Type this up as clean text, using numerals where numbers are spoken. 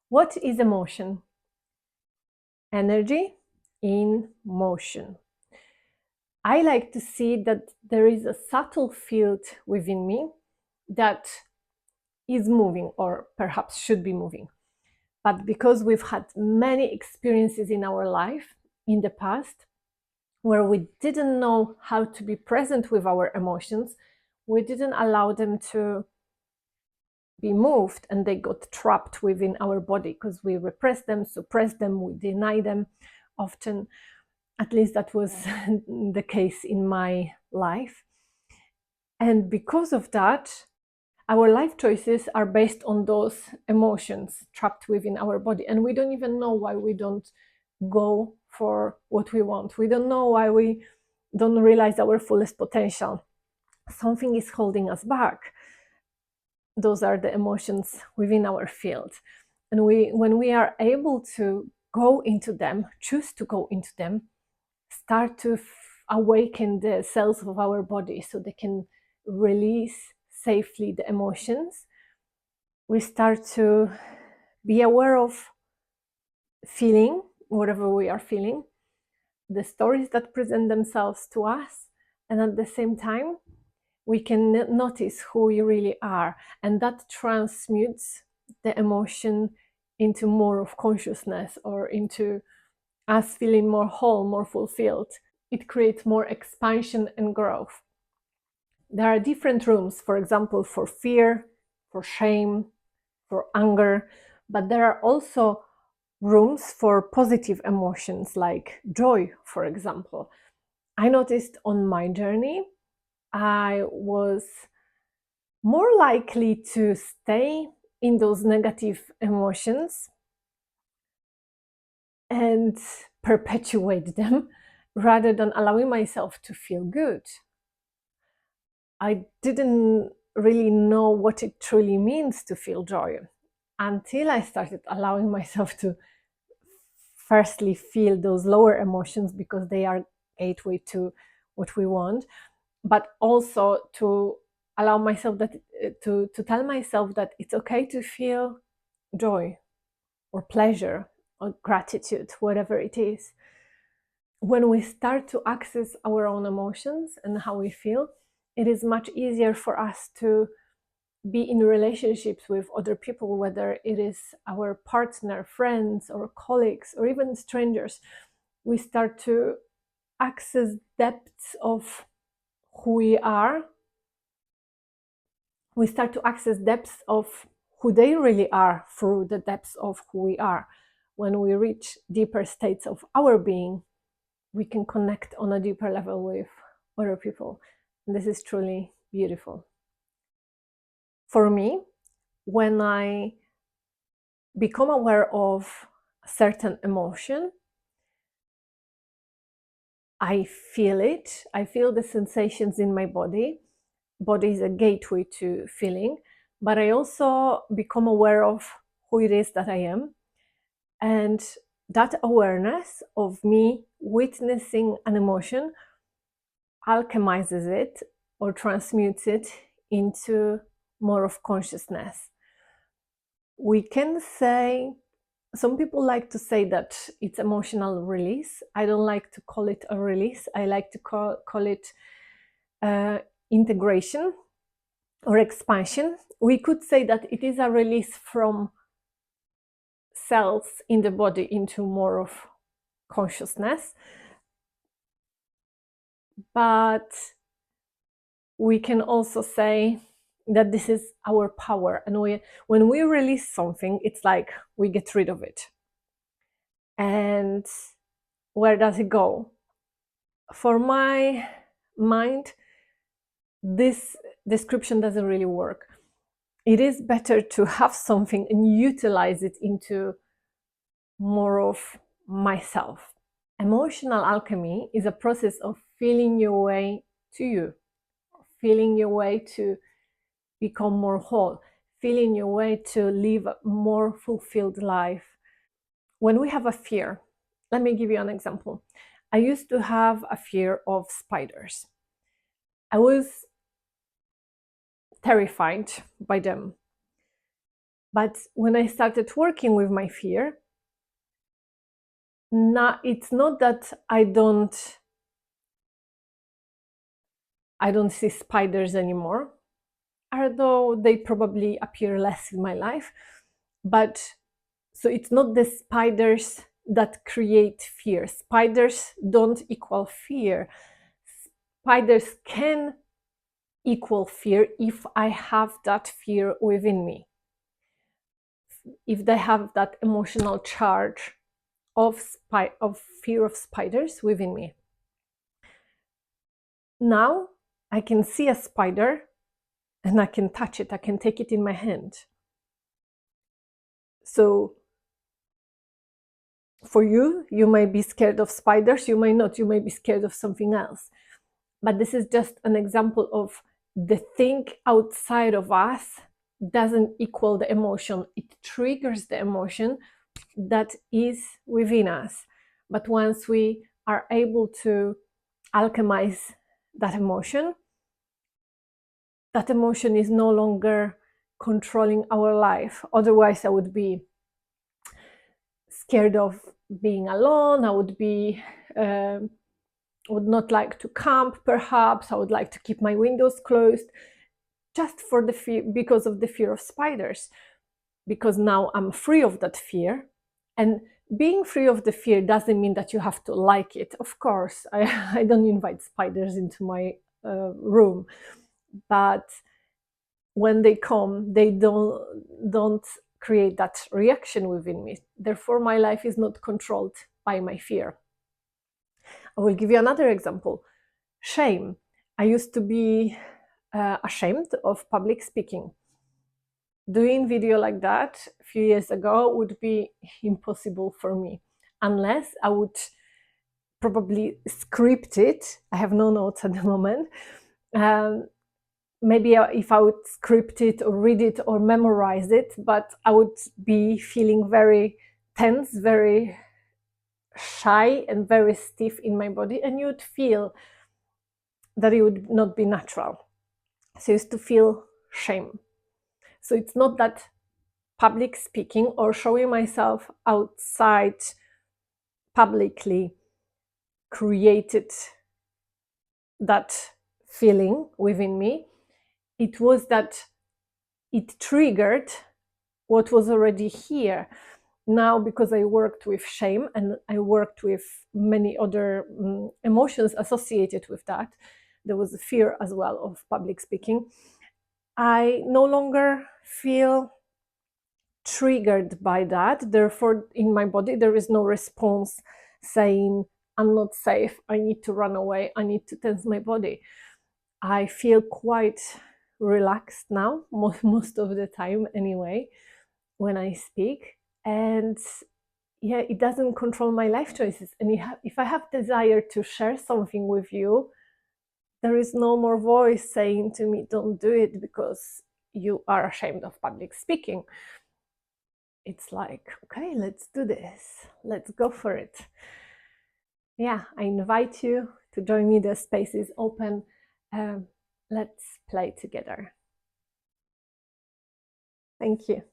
What is emotion? Energy in motion. I like to see that there is a subtle field within me that is moving, or perhaps should be moving. But because we've had many experiences in our life in the past where we didn't know how to be present with our emotions, we didn't allow them to be moved, and they got trapped within our body because we repressed them, suppressed them, we deny them often. At least that was the case in my life. And because of that, our life choices are based on those emotions trapped within our body. And we don't even know why we don't go for what we want. We don't know why we don't realize our fullest potential. Something is holding us back. Those are the emotions within our field. And when we are able to go into them, choose to go into them, start to awaken the cells of our body so they can release safely the emotions, we start to be aware of feeling whatever we are feeling, the stories that present themselves to us, and at the same time we can notice who we really are, and that transmutes the emotion into more of consciousness, or into us feeling more whole, more fulfilled. It creates more expansion and growth. There are different rooms, for example, for fear, for shame, for anger, but there are also rooms for positive emotions like joy, for example. I noticed on my journey, I was more likely to stay in those negative emotions and perpetuate them rather than allowing myself to feel good. I didn't really know what it truly means to feel joy until I started allowing myself to firstly feel those lower emotions, because they are gateway to what we want, but also to allow myself that to tell myself that it's okay to feel joy or pleasure or gratitude, whatever it is. When we start to access our own emotions and how we feel, it is much easier for us to be in relationships with other people, whether it is our partner, friends, or colleagues, or even strangers. We start to access depths of who we are. We start to access depths of who they really are through the depths of who we are. When we reach deeper states of our being, we can connect on a deeper level with other people. And this is truly beautiful. For me, when I become aware of a certain emotion, I feel it. I feel the sensations in my body. Body is a gateway to feeling, but I also become aware of who it is that I am. And that awareness of me witnessing an emotion alchemizes it or transmutes it into more of consciousness. We can say, some people like to say that it's emotional release. I don't like to call it a release. I like to call it integration or expansion. We could say that it is a release from cells in the body into more of consciousness. But we can also say that this is our power, and when we release something, it's like we get rid of it. And where does it go? For my mind, this description doesn't really work. It is better to have something and utilize it into more of myself. Emotional alchemy is a process of feeling your way to you, feeling your way to become more whole, feeling your way to live a more fulfilled life. When we have a fear, let me give you an example. I used to have a fear of spiders. I was terrified by them. But when I started working with my fear, now it's not that I don't see spiders anymore, although they probably appear less in my life. But so it's not the spiders that create fear. Spiders don't equal fear. Spiders can equal fear if I have that fear within me. If they have that emotional charge of fear of spiders within me. Now I can see a spider and I can touch it, I can take it in my hand. So for you, you may be scared of spiders, you may not, you may be scared of something else. But this is just an example of the thing outside of us doesn't equal the emotion. It triggers the emotion that is within us. But once we are able to alchemize that emotion is no longer controlling our life. Otherwise, I would be scared of being alone. I would be would not like to camp, perhaps. I would like to keep my windows closed, just for the fear, because of the fear of spiders. Because now I'm free of that fear. And being free of the fear doesn't mean that you have to like it. Of course, I don't invite spiders into my room, but when they come, they don't create that reaction within me. Therefore, my life is not controlled by my fear. I will give you another example. Shame. I used to be ashamed of public speaking. Doing video like that a few years ago would be impossible for me, unless I would probably script it. I have no notes at the moment. Maybe if I would script it or read it or memorize it, but I would be feeling very tense, very shy and very stiff in my body, and you'd feel that it would not be natural. So I used to feel shame. So it's not that public speaking or showing myself outside publicly created that feeling within me. It was that it triggered what was already here. Now, because I worked with shame and I worked with many other emotions associated with that, there was a fear as well of public speaking. I no longer feel triggered by that. Therefore, in my body, there is no response saying, I'm not safe, I need to run away, I need to tense my body. I feel quite relaxed now, most of the time anyway, when I speak. And yeah, it doesn't control my life choices. And if I have desire to share something with you, there is no more voice saying to me, don't do it because you are ashamed of public speaking. It's like, okay, let's do this. Let's go for it. Yeah, I invite you to join me. The space is open. Let's play together. Thank you.